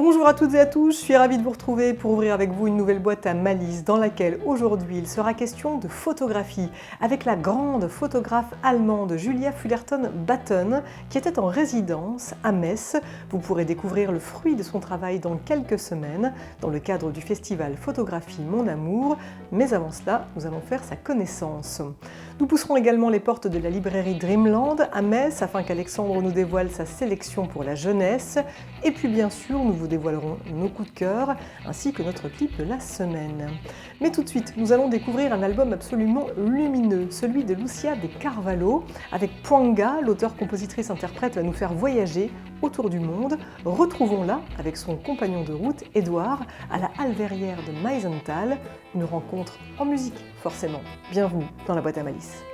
Bonjour à toutes et à tous, je suis ravie de vous retrouver pour ouvrir avec vous une nouvelle boîte à malice dans laquelle aujourd'hui il sera question de photographie avec la grande photographe allemande Julia Fullerton-Batten qui était en résidence à Metz. Vous pourrez découvrir le fruit de son travail dans quelques semaines dans le cadre du festival Photographie Mon Amour, mais avant cela nous allons faire sa connaissance. Nous pousserons également les portes de la librairie Dreamland à Metz afin qu'Alexandre nous dévoile sa sélection pour la jeunesse et puis bien sûr nous vous dévoilerons nos coups de cœur ainsi que notre clip de la semaine. Mais tout de suite, nous allons découvrir un album absolument lumineux, celui de Lucia de Carvalho. Avec Pwanga, l'auteur-compositrice-interprète va nous faire voyager autour du monde. Retrouvons-la avec son compagnon de route, Edouard, à la halle verrière de Meisenthal. Une rencontre en musique, forcément. Bienvenue dans la boîte à malice.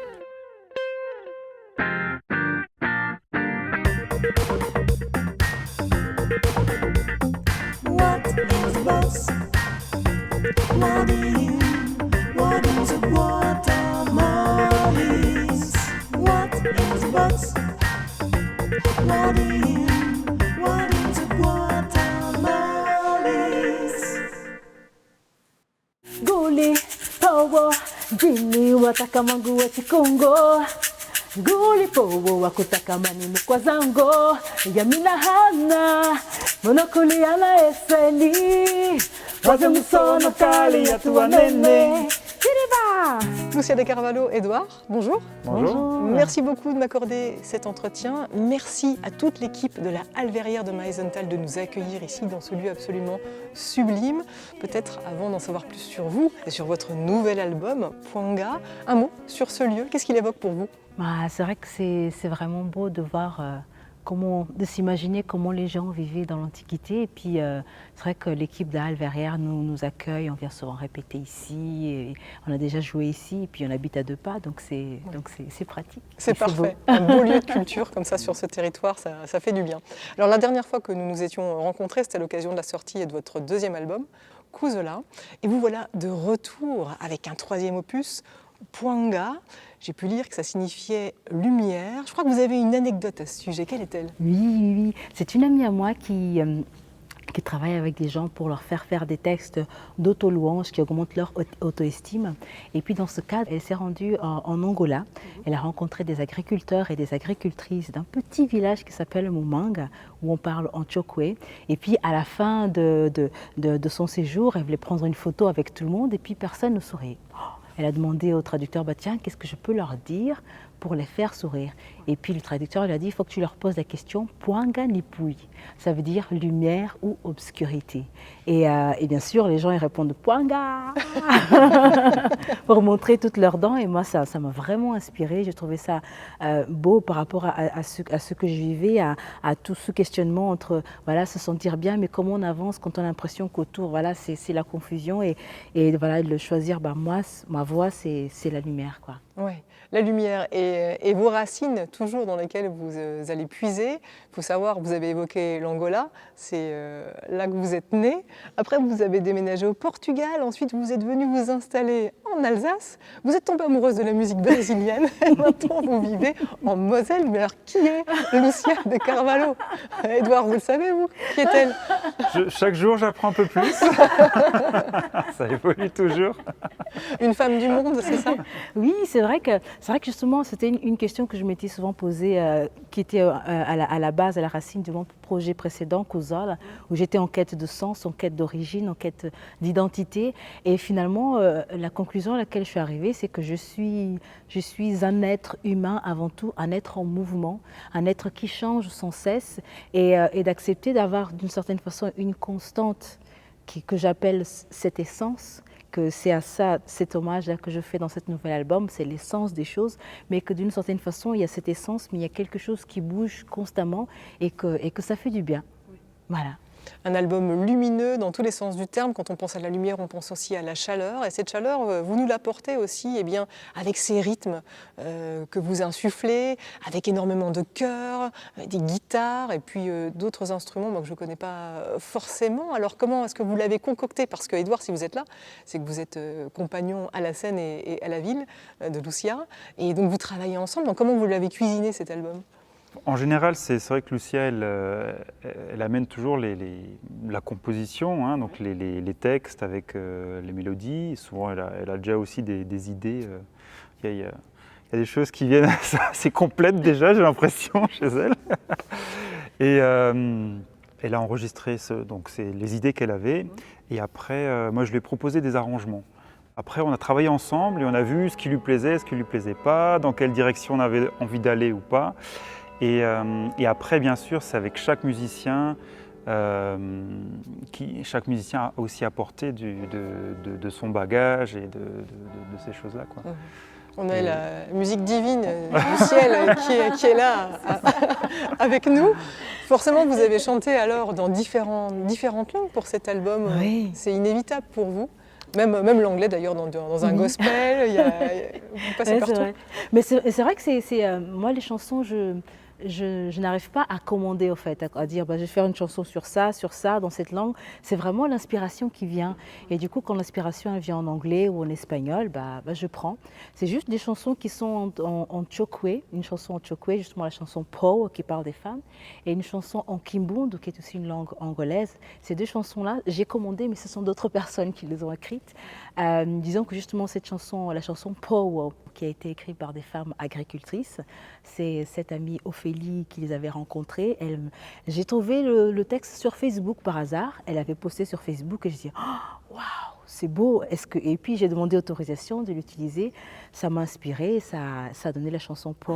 What is a bus? What is a watermalice? What is a bus? What is a watermalice? Guli, powo, jini watakamangu wa Chikongo. Guli powo wakutakamani mukwa zango. Yamina hana, monokuli ana eseni. Waze musono kali yatuwa nene. Tiriba! Lucia de Carvalho, Edouard, bonjour. Bonjour. Merci beaucoup de m'accorder cet entretien. Merci à toute l'équipe de la halle verrière de Meisenthal de nous accueillir ici dans ce lieu absolument sublime. Peut-être avant d'en savoir plus sur vous et sur votre nouvel album, Pwanga, un mot sur ce lieu, qu'est-ce qu'il évoque pour vous? C'est vrai que c'est vraiment beau de voir de s'imaginer comment les gens vivaient dans l'Antiquité. Et puis c'est vrai que l'équipe de la halle verrière nous accueille, on vient souvent répéter ici, et on a déjà joué ici, et puis on habite à 2 pas, donc c'est pratique. C'est parfait, un beau lieu de culture comme ça sur ce territoire, ça fait du bien. Alors la dernière fois que nous nous étions rencontrés, c'était à l'occasion de la sortie de votre deuxième album, Kuzola, et vous voilà de retour avec un 3e opus, Pwanga. J'ai pu lire que ça signifiait lumière. Je crois que vous avez une anecdote à ce sujet. Quelle est-elle? Oui. C'est une amie à moi qui travaille avec des gens pour leur faire des textes d'auto-louange qui augmentent leur auto-estime. Et puis dans ce cadre, elle s'est rendue en Angola. Elle a rencontré des agriculteurs et des agricultrices d'un petit village qui s'appelle Mumanga, où on parle en Chokwe. Et puis à la fin de son séjour, elle voulait prendre une photo avec tout le monde et puis personne ne souriait. Elle a demandé au traducteur, tiens, qu'est-ce que je peux leur dire pour les faire sourire? Et puis le traducteur lui a dit, il faut que tu leur poses la question Pwanga Nipui. Ça veut dire lumière ou obscurité. Et bien sûr, les gens ils répondent Pwanga pour montrer toutes leurs dents. Et moi, ça m'a vraiment inspirée. J'ai trouvé ça beau par rapport à ce que je vivais, à tout ce questionnement entre se sentir bien, mais comment on avance quand on a l'impression qu'autour, c'est la confusion. Et voilà, de le choisir, moi, ma voix, c'est la lumière, quoi. Oui, la lumière et vos racines, toujours dans lesquelles vous allez puiser. Il faut savoir, vous avez évoqué l'Angola, c'est là que vous êtes né. Après, vous avez déménagé au Portugal. Ensuite, vous êtes venu vous installer en Alsace. Vous êtes tombée amoureuse de la musique brésilienne. Et maintenant, vous vivez en Moselle. Mais alors, qui est Lucia de Carvalho? Edouard, vous le savez, vous? Qui est-elle? Chaque jour, j'apprends un peu plus. Ça évolue toujours. Une femme du monde, c'est ça? Oui, c'est vrai que justement, c'était une question que je m'étais souvent posée, qui était à la base, à la racine de mon projet précédent, Kuzola, où j'étais en quête de sens, en quête d'origine, en quête d'identité. Et finalement, la conclusion à laquelle je suis arrivée, c'est que je suis un être humain avant tout, un être en mouvement, un être qui change sans cesse, et d'accepter d'avoir d'une certaine façon une constante que j'appelle cette essence, que c'est à ça, cet hommage-là que je fais dans cet nouvel album, c'est l'essence des choses, mais que d'une certaine façon, il y a cette essence, mais il y a quelque chose qui bouge constamment et que ça fait du bien. Voilà. Un album lumineux dans tous les sens du terme. Quand on pense à la lumière, on pense aussi à la chaleur. Et cette chaleur, vous nous l'apportez aussi avec ces rythmes que vous insufflez, avec énormément de chœurs, des guitares et puis d'autres instruments que je ne connais pas forcément. Alors comment est-ce que vous l'avez concocté? Parce que Edouard, si vous êtes là, c'est que vous êtes compagnon à la scène et à la ville de Lucia. Et donc vous travaillez ensemble. Donc comment vous l'avez cuisiné cet album? En général, c'est vrai que Lucia, elle amène toujours la composition, hein, donc les textes avec les mélodies. Et souvent, elle a déjà aussi des idées. Il y a des choses qui viennent assez complètes déjà, j'ai l'impression, chez elle. Et elle a enregistré donc c'est les idées qu'elle avait. Et après, moi, je lui ai proposé des arrangements. Après, on a travaillé ensemble et on a vu ce qui lui plaisait, ce qui lui plaisait pas, dans quelle direction on avait envie d'aller ou pas. Et après, bien sûr, c'est avec chaque musicien. Chaque musicien a aussi apporté de son bagage et de ces choses-là, quoi. On a la musique divine du ciel qui est là avec nous. Forcément, vous avez chanté alors dans différentes langues pour cet album. Oui. C'est inévitable pour vous. Même l'anglais d'ailleurs dans un gospel, vous passez Ouais, partout. c'est vrai. Mais c'est vrai que moi les chansons, je n'arrive pas à commander au fait, à dire bah, je vais faire une chanson sur ça, dans cette langue. C'est vraiment l'inspiration qui vient. Et du coup, quand l'inspiration elle vient en anglais ou en espagnol, bah, je prends. C'est juste des chansons qui sont en chokwe, une chanson en chokwe, justement la chanson Po qui parle des femmes, et une chanson en kimbundu qui est aussi une langue angolaise. Ces deux chansons-là, j'ai commandé, mais ce sont d'autres personnes qui les ont écrites. Disons que justement cette chanson, la chanson Po, qui a été écrite par des femmes agricultrices, c'est cette amie Ophélie qui les avait rencontrées. J'ai trouvé le texte sur Facebook par hasard. Elle avait posté sur Facebook et je dis oh, waouh, c'est beau. Et puis j'ai demandé autorisation de l'utiliser. Ça m'a inspiré, ça a donné la chanson Po.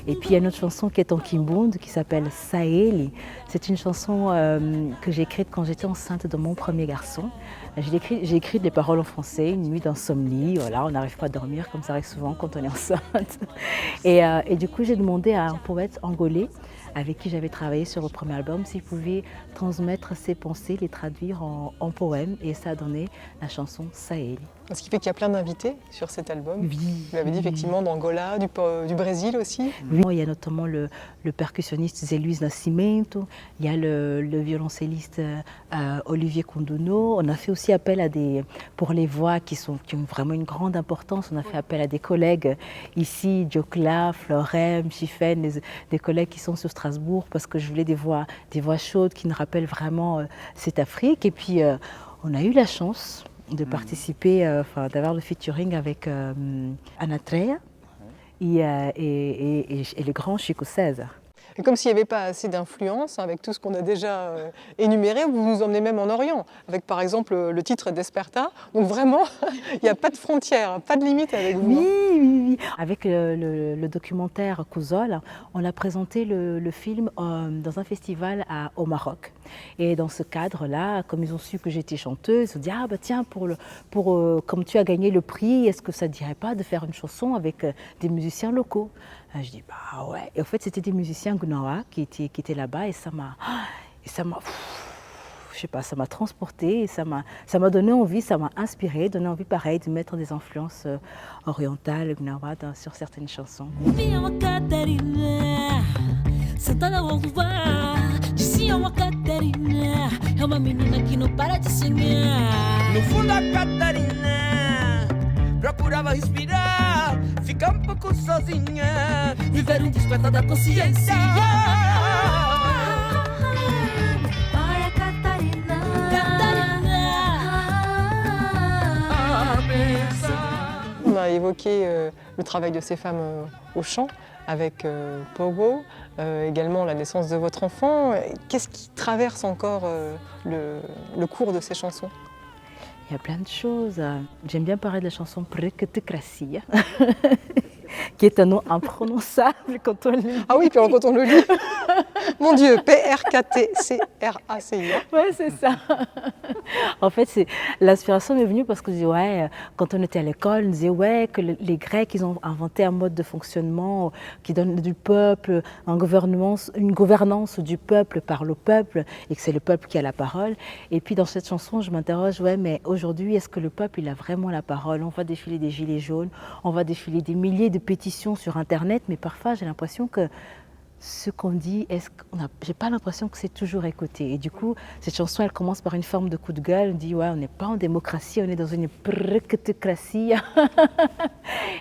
Et puis il y a une autre chanson qui est en kimbundu qui s'appelle Saheli. C'est une chanson que j'ai écrite quand j'étais enceinte de mon premier garçon. J'ai écrit les paroles en français, une nuit d'insomnie, voilà, on n'arrive pas à dormir comme ça arrive souvent quand on est enceinte. Et du coup j'ai demandé à un poète angolais avec qui j'avais travaillé sur le premier album s'il pouvait transmettre ses pensées, les traduire en poèmes, et ça a donné la chanson Saheli. Ce qui fait qu'il y a plein d'invités sur cet album. Oui. Vous l'avez dit effectivement d'Angola, du Brésil aussi. Oui. Il y a notamment le percussionniste Zé Luis Nascimento, il y a le violoncelliste Olivier Kondono. On a fait aussi appel pour les voix qui ont vraiment une grande importance, on a fait appel à des collègues ici, Djokla, Florem, Chifen, des collègues qui sont sur Strasbourg, parce que je voulais des voix chaudes qui nous rappellent vraiment cette Afrique. Et puis on a eu la chance de participer, d'avoir le featuring avec Anatrea et le grand Chico César. Et comme s'il n'y avait pas assez d'influence, avec tout ce qu'on a déjà énuméré, vous nous emmenez même en Orient, avec par exemple le titre Desperta. Donc vraiment, il n'y a pas de frontières, pas de limite avec vous. Oui. Avec le documentaire Kouzol, on a présenté le film dans un festival au Maroc. Et dans ce cadre-là, comme ils ont su que j'étais chanteuse, ils ont dit ah bah tiens, comme tu as gagné le prix, est-ce que ça ne dirait pas de faire une chanson avec des musiciens locaux? Je dis bah ouais. Et en fait, c'était des musiciens gnawa qui étaient là-bas, et ça m'a, je sais pas, ça m'a transportée, et ça m'a donné envie, ça m'a inspiré, donné envie pareil de mettre des influences orientales, gnawa sur certaines chansons. Procurava respirar, ficar pouco sozinha, viver despertar da consciência. Olha, Catarina, On a évoqué le travail de ces femmes au chant avec Pogo, également la naissance de votre enfant. Qu'est-ce qui traverse encore le cours de ces chansons? Il y a plein de choses. J'aime bien parler de la chanson Preketecracia, qui est un nom imprononçable quand on le lit. Ah oui, puis quand on le lit. Mon Dieu, P-R-K-T-C-R-A-C-I. Ouais, c'est ça. En fait, l'inspiration m'est venue parce que je dis, ouais, quand on était à l'école, on disait ouais, que les Grecs, ils ont inventé un mode de fonctionnement qui donne du peuple, une gouvernance du peuple par le peuple, et que c'est le peuple qui a la parole. Et puis dans cette chanson, je m'interroge, ouais, mais aujourd'hui, est-ce que le peuple, il a vraiment la parole? On va défiler des gilets jaunes, on va défiler des milliers de pétitions sur Internet, mais parfois, j'ai l'impression que ce qu'on dit, j'ai pas l'impression que c'est toujours écouté. Et du coup, cette chanson, elle commence par une forme de coup de gueule. On dit, ouais, on n'est pas en démocratie, on est dans une prctocratie.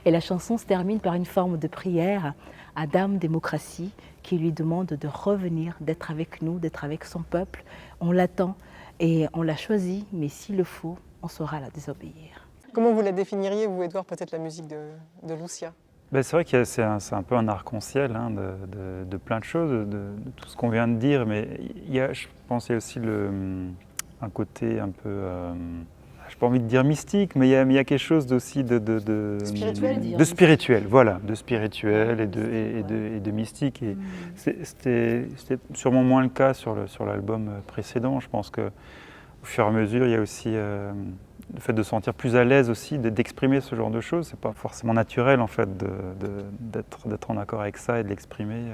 Et la chanson se termine par une forme de prière à Dame Démocratie qui lui demande de revenir, d'être avec nous, d'être avec son peuple. On l'attend et on l'a choisi, mais s'il le faut, on saura la désobéir. Comment vous la définiriez, vous, Edouard, peut-être la musique de Lucia? Ben, c'est vrai que c'est un peu un arc-en-ciel hein, de plein de choses, de tout ce qu'on vient de dire, mais je pense qu'il y a aussi un côté un peu, je n'ai pas envie de dire mystique, mais il y a quelque chose aussi de spirituel, voilà, de spirituel et de mystique. Et c'était sûrement moins le cas sur l'album précédent. Je pense qu'au fur et à mesure, il y a aussi le fait de se sentir plus à l'aise aussi, d'exprimer ce genre de choses. C'est pas forcément naturel en fait d'être en accord avec ça et de l'exprimer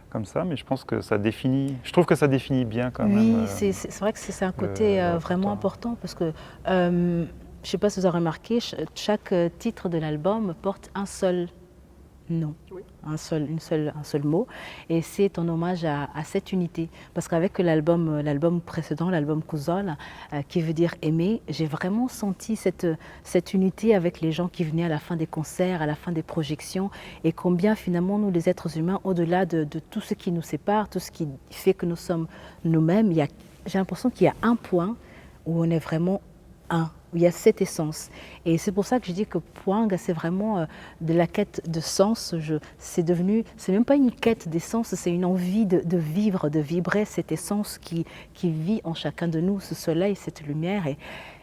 comme ça, mais je pense que ça définit, je trouve que ça définit bien quand même. Oui, c'est vrai que c'est un côté vraiment important parce que, je ne sais pas si vous avez remarqué, chaque titre de l'album porte un seul nom, oui. un seul mot, et c'est en hommage à cette unité. Parce qu'avec l'album précédent, l'album Kuzol, qui veut dire aimer, j'ai vraiment senti cette unité avec les gens qui venaient à la fin des concerts, à la fin des projections, et combien finalement nous les êtres humains, au-delà de tout ce qui nous sépare, tout ce qui fait que nous sommes nous-mêmes, j'ai l'impression qu'il y a un point où on est vraiment un. Il y a cette essence. Et c'est pour ça que je dis que Pwang, c'est vraiment de la quête de sens. C'est même pas une quête d'essence, c'est une envie de vivre, de vibrer cette essence qui vit en chacun de nous, ce soleil, cette lumière. Et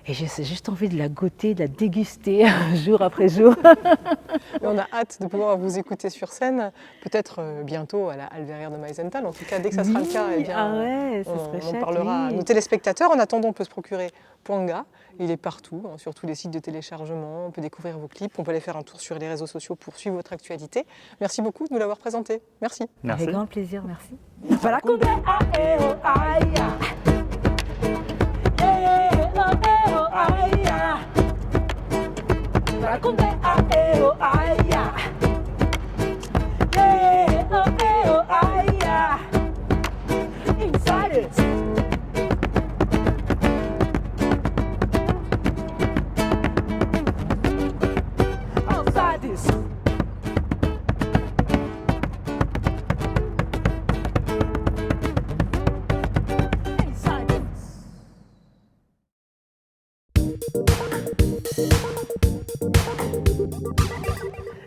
j'ai juste envie de la goûter, de la déguster jour après jour. Mais on a hâte de pouvoir vous écouter sur scène, peut-être bientôt à la Alverrière de Meisenthal. En tout cas, dès que ça sera le cas, eh bien, on parlera à nos téléspectateurs. En attendant, on peut se procurer Pwanga. Il est partout, hein, sur tous les sites de téléchargement. On peut découvrir vos clips, on peut aller faire un tour sur les réseaux sociaux pour suivre votre actualité. Merci beaucoup de nous l'avoir présenté. Merci. Avec grand plaisir, merci.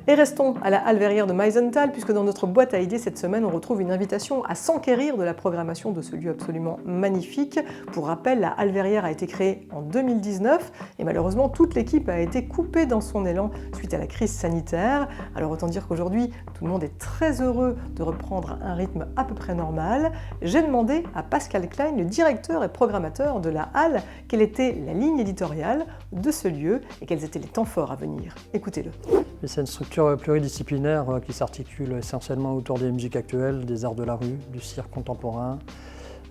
Et restons à la Alverrière de Meisenthal, puisque dans notre boîte à idées cette semaine, on retrouve une invitation à s'enquérir de la programmation de ce lieu absolument magnifique. Pour rappel, la Alverrière a été créée en 2019 et malheureusement toute l'équipe a été coupée dans son élan suite à la crise sanitaire. Alors autant dire qu'aujourd'hui, tout le monde est très heureux de reprendre un rythme à peu près normal. J'ai demandé à Pascal Klein, le directeur et programmateur de la Halle, quelle était la ligne éditoriale de ce lieu et quels étaient les temps forts à venir. Écoutez-le. C'est une structure pluridisciplinaire qui s'articule essentiellement autour des musiques actuelles, des arts de la rue, du cirque contemporain,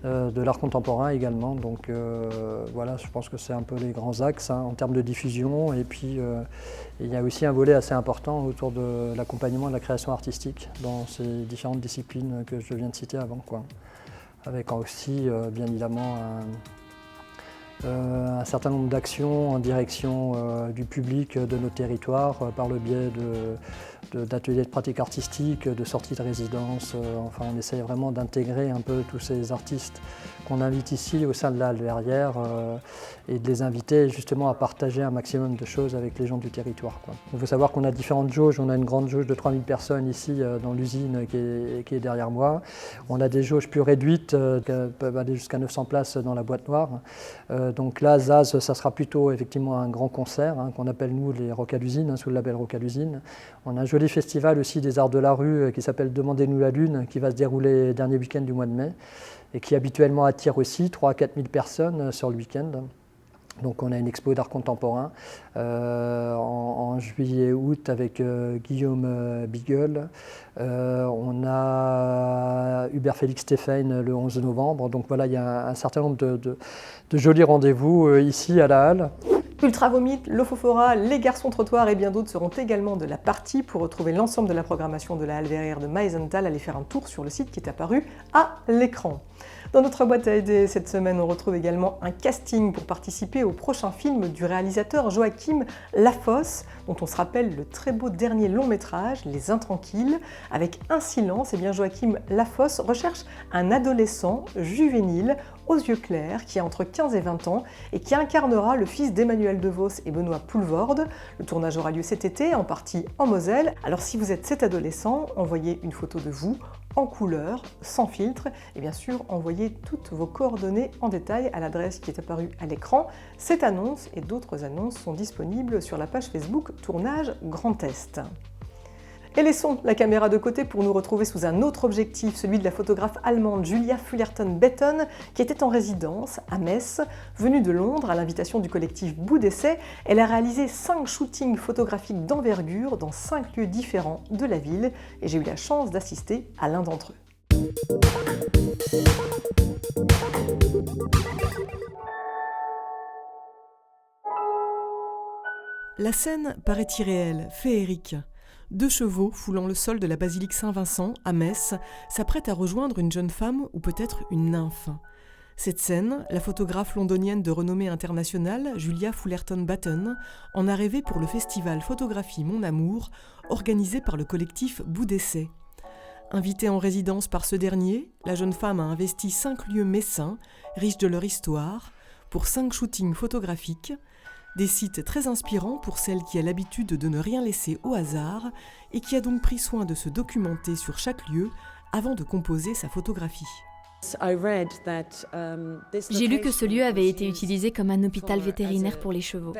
de l'art contemporain également. Donc voilà, je pense que c'est un peu les grands axes hein, en termes de diffusion. Et puis il y a aussi un volet assez important autour de l'accompagnement et de la création artistique dans ces différentes disciplines que je viens de citer avant, quoi. Avec aussi bien évidemment un certain nombre d'actions en direction du public de nos territoires par le biais d'ateliers de pratique artistique, de sorties de résidence. Enfin, on essaye vraiment d'intégrer un peu tous ces artistes qu'on invite ici au sein de la Alverrière et de les inviter justement à partager un maximum de choses avec les gens du territoire, quoi. Il faut savoir qu'on a différentes jauges. On a une grande jauge de 3000 personnes ici dans l'usine qui est derrière moi. On a des jauges plus réduites qui peuvent aller jusqu'à 900 places dans la boîte noire. Donc là, Zaz, ça sera plutôt effectivement un grand concert qu'on appelle nous les Rocalusines, sous le label Rocalusine. On a un joli festival aussi des arts de la rue qui s'appelle Demandez-nous la lune, qui va se dérouler le dernier week-end du mois de mai et qui habituellement attire aussi 3 à 4 000 personnes sur le week-end. Donc on a une expo d'art contemporain en juillet-août avec Guillaume Bigel. On a Hubert Félix Stéphane le 11 novembre. Donc voilà, il y a un certain nombre de jolis rendez-vous ici à la Halle. Ultra Vomit, Lofofora, Les Garçons Trottoirs et bien d'autres seront également de la partie. Pour retrouver l'ensemble de la programmation de la Halle Verrières de Meisenthal, allez faire un tour sur le site qui est apparu à l'écran. Dans notre boîte à idées, cette semaine, on retrouve également un casting pour participer au prochain film du réalisateur Joachim Lafosse, dont on se rappelle le très beau dernier long métrage, Les Intranquilles. Avec Un silence, Joachim Lafosse recherche un adolescent juvénile aux yeux clairs qui a entre 15 et 20 ans et qui incarnera le fils d'Emmanuel DeVos et Benoît Poulvorde. Le tournage aura lieu cet été, en partie en Moselle. Alors si vous êtes cet adolescent, envoyez une photo de vous en couleur, sans filtre, et bien sûr envoyez toutes vos coordonnées en détail à l'adresse qui est apparue à l'écran. Cette annonce et d'autres annonces sont disponibles sur la page Facebook Tournage Grand Est. Et laissons la caméra de côté pour nous retrouver sous un autre objectif, celui de la photographe allemande Julia Fullerton-Betten, qui était en résidence à Metz. Venue de Londres à l'invitation du collectif Bout d'Essai, elle a réalisé 5 shootings photographiques d'envergure dans 5 lieux différents de la ville, et j'ai eu la chance d'assister à l'un d'entre eux. La scène paraît irréelle, féerique. 2 chevaux foulant le sol de la basilique Saint-Vincent, à Metz, s'apprêtent à rejoindre une jeune femme ou peut-être une nymphe. Cette scène, la photographe londonienne de renommée internationale, Julia Fullerton-Betten, en a rêvé pour le festival Photographie Mon Amour, organisé par le collectif Bout d'Essai. Invitée en résidence par ce dernier, la jeune femme a investi 5 lieux messins, riches de leur histoire, pour 5 shootings photographiques, des sites très inspirants pour celle qui a l'habitude de ne rien laisser au hasard et qui a donc pris soin de se documenter sur chaque lieu avant de composer sa photographie. J'ai lu que ce lieu avait été utilisé comme un hôpital vétérinaire pour les chevaux.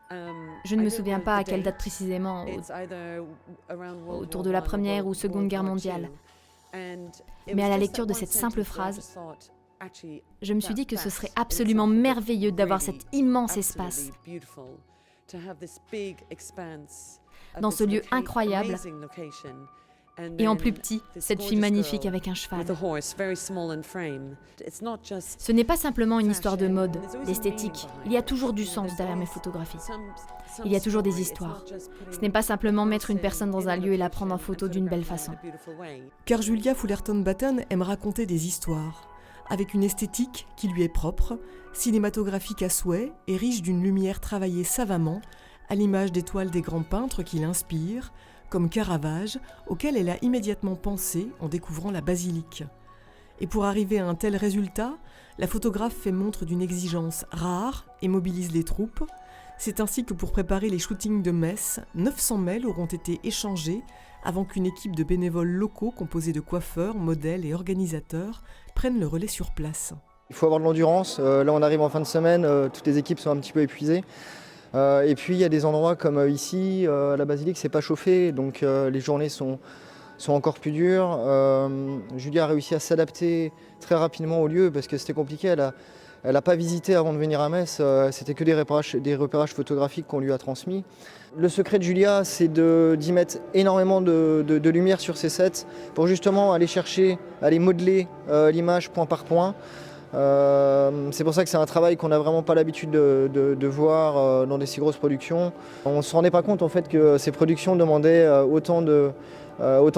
Je ne me souviens pas à quelle date précisément, autour de la Première ou Seconde Guerre mondiale. Mais à la lecture de cette simple phrase, je me suis dit que ce serait absolument merveilleux d'avoir cet immense espace, dans ce lieu incroyable, et en plus petit, cette fille magnifique avec un cheval. Ce n'est pas simplement une histoire de mode, d'esthétique. Il y a toujours du sens derrière mes photographies. Il y a toujours des histoires. Ce n'est pas simplement mettre une personne dans un lieu et la prendre en photo d'une belle façon. Car Julia Fullerton-Betten aime raconter des histoires, avec une esthétique qui lui est propre, cinématographique à souhait et riche d'une lumière travaillée savamment, à l'image des toiles des grands peintres qui l'inspirent, comme Caravage, auquel elle a immédiatement pensé en découvrant la basilique. Et pour arriver à un tel résultat, la photographe fait montre d'une exigence rare et mobilise les troupes. C'est ainsi que pour préparer les shootings de Metz, 900 mails auront été échangés avant qu'une équipe de bénévoles locaux composée de coiffeurs, modèles et organisateurs prennent le relais sur place. Il faut avoir de l'endurance. Là, on arrive en fin de semaine, toutes les équipes sont un petit peu épuisées. Et puis, il y a des endroits comme ici, la basilique, c'est pas chauffé, donc les journées sont encore plus dures. Julia a réussi à s'adapter très rapidement au lieu parce que c'était compliqué. Elle n'a pas visité avant de venir à Metz, c'était que des repérages photographiques qu'on lui a transmis. Le secret de Julia, c'est d'y mettre énormément de lumière sur ses sets pour justement aller chercher, aller modeler l'image point par point. C'est pour ça que c'est un travail qu'on n'a vraiment pas l'habitude de voir dans des si grosses productions. On ne se rendait pas compte en fait que ces productions demandaient autant de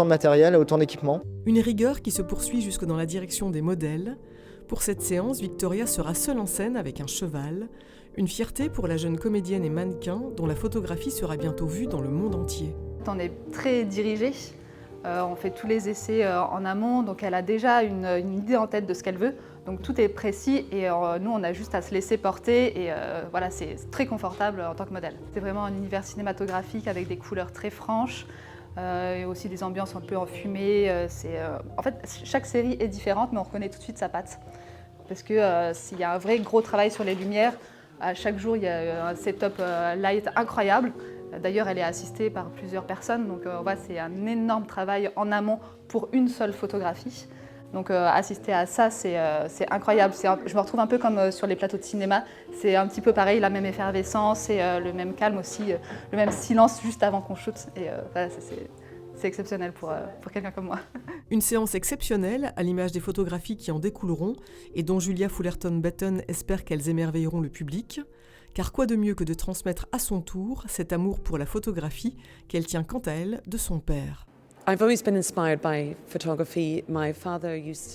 matériel, autant d'équipement. Une rigueur qui se poursuit jusque dans la direction des modèles. Pour cette séance, Victoria sera seule en scène avec un cheval, une fierté pour la jeune comédienne et mannequin dont la photographie sera bientôt vue dans le monde entier. On est très dirigé, on fait tous les essais en amont, donc elle a déjà une idée en tête de ce qu'elle veut, donc tout est précis et nous on a juste à se laisser porter et voilà, c'est très confortable en tant que modèle. C'est vraiment un univers cinématographique avec des couleurs très franches, et aussi des ambiances un peu enfumées. En fait, chaque série est différente, mais on reconnaît tout de suite sa patte. parce que s'il y a un vrai gros travail sur les lumières, à chaque jour il y a un setup light incroyable. D'ailleurs, elle est assistée par plusieurs personnes, donc on voit c'est un énorme travail en amont pour une seule photographie. Donc assister à ça, c'est incroyable. Je me retrouve un peu comme sur les plateaux de cinéma. C'est un petit peu pareil, la même effervescence et le même calme aussi, le même silence juste avant qu'on shoote. Et voilà, c'est exceptionnel pour quelqu'un comme moi. Une séance exceptionnelle, à l'image des photographies qui en découleront et dont Julia Fullerton-Batten espère qu'elles émerveilleront le public. Car quoi de mieux que de transmettre à son tour cet amour pour la photographie qu'elle tient quant à elle de son père.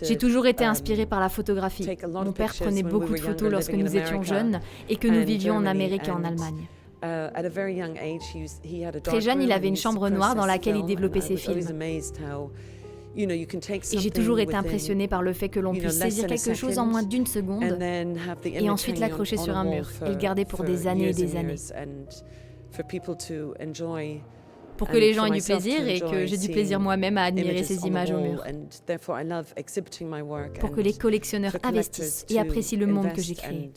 J'ai toujours été inspirée par la photographie. Mon père prenait beaucoup de photos lorsque nous étions jeunes et que nous vivions en Amérique et en Allemagne. Très jeune, il avait une chambre noire dans laquelle il développait ses films. Et j'ai toujours été impressionnée par le fait que l'on puisse saisir quelque chose en moins d'une seconde et ensuite l'accrocher sur un mur et le garder pour des années et des années. Pour que les gens aient du plaisir et que j'ai du plaisir moi-même à admirer ces images au mur. Pour que les collectionneurs investissent et apprécient le monde que j'ai créé.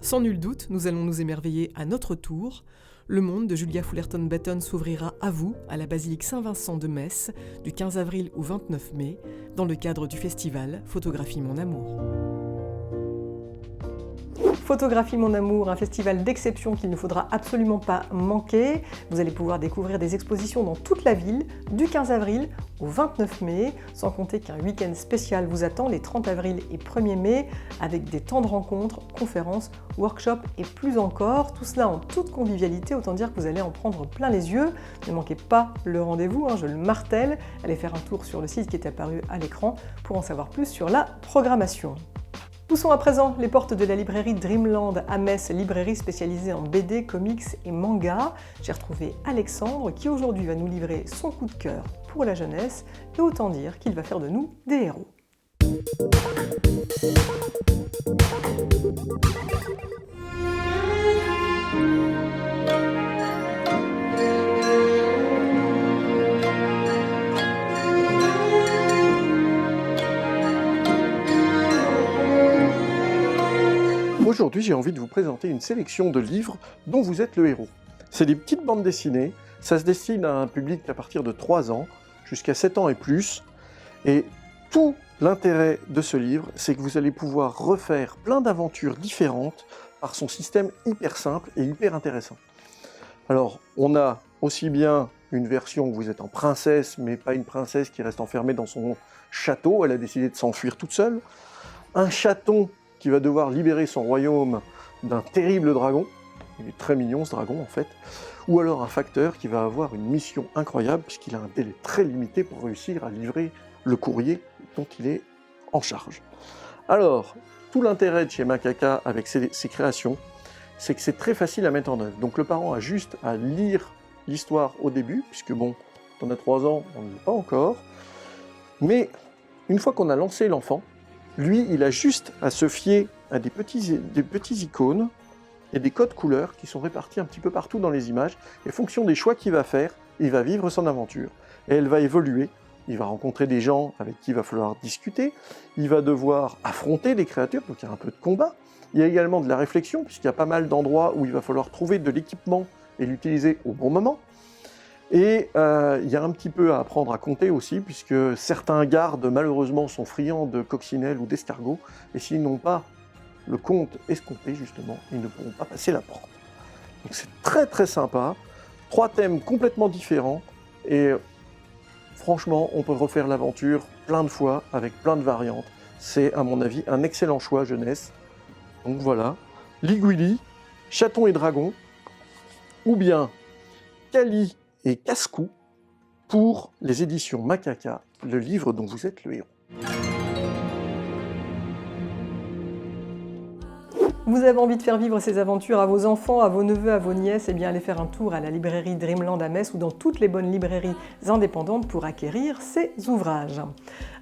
Sans nul doute, nous allons nous émerveiller à notre tour. Le monde de Julia Fullerton-Batten s'ouvrira à vous à la basilique Saint-Vincent de Metz du 15 avril au 29 mai dans le cadre du festival Photographie mon amour. Photographie mon amour, un festival d'exception qu'il ne faudra absolument pas manquer. Vous allez pouvoir découvrir des expositions dans toute la ville du 15 avril au 29 mai, sans compter qu'un week-end spécial vous attend les 30 avril et 1er mai avec des temps de rencontres, conférences, workshops et plus encore. Tout cela en toute convivialité, autant dire que vous allez en prendre plein les yeux. Ne manquez pas le rendez-vous, je le martèle. Allez faire un tour sur le site qui est apparu à l'écran pour en savoir plus sur la programmation. Poussons à présent les portes de la librairie Dreamland à Metz, librairie spécialisée en BD, comics et manga. J'ai retrouvé Alexandre qui aujourd'hui va nous livrer son coup de cœur pour la jeunesse et autant dire qu'il va faire de nous des héros. Aujourd'hui, j'ai envie de vous présenter une sélection de livres dont vous êtes le héros. C'est des petites bandes dessinées, ça se destine à un public à partir de 3 ans, jusqu'à 7 ans et plus. Et tout l'intérêt de ce livre, c'est que vous allez pouvoir refaire plein d'aventures différentes par son système hyper simple et hyper intéressant. Alors, on a aussi bien une version où vous êtes en princesse, mais pas une princesse qui reste enfermée dans son château, elle a décidé de s'enfuir toute seule. Un chaton qui va devoir libérer son royaume d'un terrible dragon, il est très mignon ce dragon en fait, ou alors un facteur qui va avoir une mission incroyable puisqu'il a un délai très limité pour réussir à livrer le courrier dont il est en charge. Alors, tout l'intérêt de chez Macaca avec ses créations, c'est que c'est très facile à mettre en œuvre. Donc le parent a juste à lire l'histoire au début, puisque bon, quand on a 3 ans, on ne l'est pas encore, mais une fois qu'on a lancé l'enfant, lui, il a juste à se fier à des petits icônes et des codes couleurs qui sont répartis un petit peu partout dans les images. Et en fonction des choix qu'il va faire, il va vivre son aventure. Et elle va évoluer. Il va rencontrer des gens avec qui il va falloir discuter. Il va devoir affronter des créatures, donc il y a un peu de combat. Il y a également de la réflexion, puisqu'il y a pas mal d'endroits où il va falloir trouver de l'équipement et l'utiliser au bon moment. Et il y a un petit peu à apprendre à compter aussi, puisque certains gardes, malheureusement, sont friands de coccinelles ou d'escargots, et s'ils n'ont pas le compte escompté, justement, ils ne pourront pas passer la porte. Donc c'est très très sympa, 3 thèmes complètement différents, et franchement, on peut refaire l'aventure plein de fois, avec plein de variantes. C'est, à mon avis, un excellent choix jeunesse. Donc voilà, Ligouili, Chaton et Dragon, ou bien Kali et Casse-Cou pour les éditions Macaca, le livre dont vous êtes le héros. Vous avez envie de faire vivre ces aventures à vos enfants, à vos neveux, à vos nièces, et bien allez faire un tour à la librairie Dreamland à Metz ou dans toutes les bonnes librairies indépendantes pour acquérir ces ouvrages.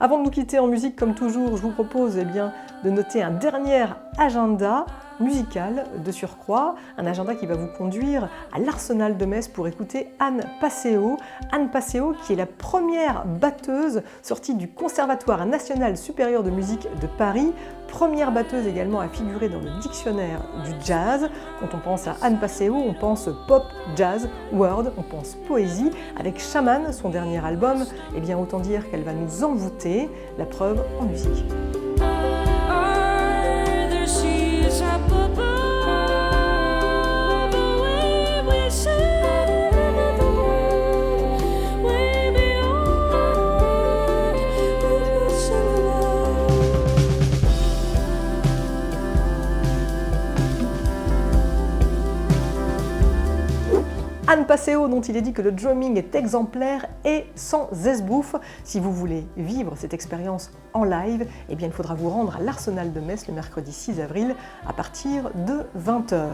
Avant de nous quitter en musique, comme toujours, je vous propose de noter un dernier agenda musical de surcroît, un agenda qui va vous conduire à l'Arsenal de Metz pour écouter Anne Passeo. Anne Passeo qui est la première batteuse sortie du Conservatoire national supérieur de musique de Paris, première batteuse également à figurer dans le dictionnaire du jazz. Quand on pense à Anne Passeo, on pense pop, jazz, world, on pense poésie. Avec Shaman, son dernier album, eh bien autant dire qu'elle va nous envoûter, la preuve en musique. Anne Passeo, dont il est dit que le drumming est exemplaire et sans esbrouf. Si vous voulez vivre cette expérience en live, eh bien il faudra vous rendre à l'Arsenal de Metz le mercredi 6 avril à partir de 20h.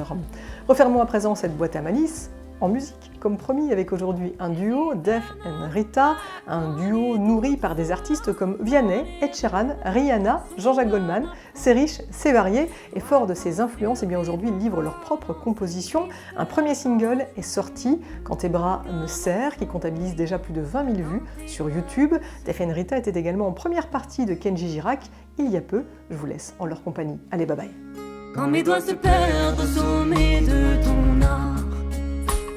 Refermons à présent cette boîte à malice en musique, comme promis, avec aujourd'hui un duo, Def and Rita, un duo nourri par des artistes comme Vianney, Ed Sheeran, Rihanna, Jean-Jacques Goldman. C'est riche, c'est varié, et fort de ces influences, eh bien aujourd'hui ils livrent leur propre composition. Un premier single est sorti, Quand tes bras me serrent, qui comptabilise déjà plus de 20 000 vues sur YouTube. Def and Rita était également en première partie de Kenji Girac il y a peu. Je vous laisse en leur compagnie. Allez, bye bye. Quand mes doigts se perdent au sommet de ton art,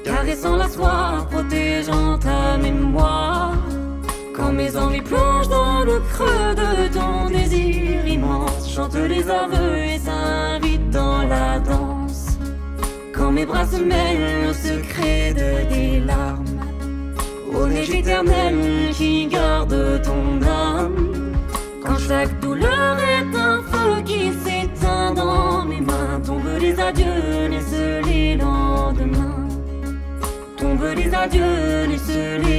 caressant la soie, protégeant ta mémoire. Quand mes envies plongent dans le creux de ton désir immense, chante les aveux et s'invite dans la danse. Quand mes bras se mêlent au secret de tes larmes, au neige éternelle qui garde ton âme. Quand chaque douleur est un feu qui s'éteint dans mes mains, tombent les adieux, laisse les lendemains. Tombent les adieux, laisse les